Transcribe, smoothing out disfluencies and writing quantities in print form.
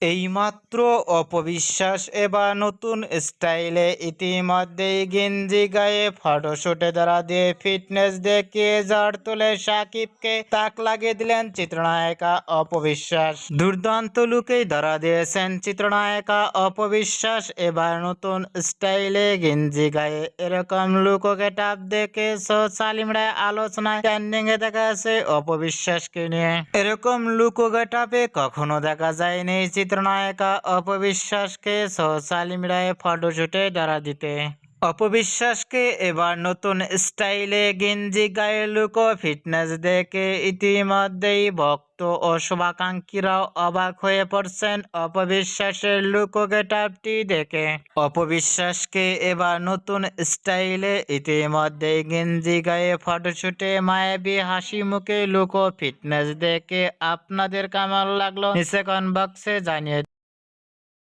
এইমাত্র অপবিশ্বাস এবার নতুন স্টাইলে ইতিমধ্যেই গেঞ্জি গায়ে ফটোশুটে দ্বারা দিয়ে ফিটনেস দেখিয়ে ঝড় তুলে সাকিবকে তাক লাগিয়ে দিলেন চিত্রনায়িকা অপবিশ্বাস। দুর্দান্ত লুকেই ধরা দিয়েছেন চিত্রনায়িকা অপবিশ্বাস। এবার নতুন স্টাইলে গেঞ্জি গায়ে এরকম লুক ও গেটআপ দেখে সোশ্যাল মিডিয়ায় আলোচনায় ট্রেন্ডিং এ দেখা আছে অপবিশ্বাসকে নিয়ে। এরকম লুক ও গেটআপে কখনো দেখা যায়নি চিত্রনায়িকা অপবিশ্বাসকে সোশ্যাল মিডিয়ায় ফটোশুটে ধরা দিতে। অপবিশ্বাসকে এবার নতুন স্টাইলে গেঞ্জি গায়ে লুক ও ফিটনেস দেখে ইতিমধ্যেই ভক্ত ও শুভাকাঙ্ক্ষীরাও অবাক হয়ে পড়ছেন অপবিশ্বাসের লুক ও গেটআপটি দেখে। অপবিশ্বাসকে এবার নতুন স্টাইলে ইতিমধ্যেই গেঞ্জি গায়ে ফটোশুটে মায়াবী হাসি মুখে লুক ও ফিটনেস দেখে আপনাদের কেমন লাগলো নিচে কমেন্ট বক্সে জানিয়ে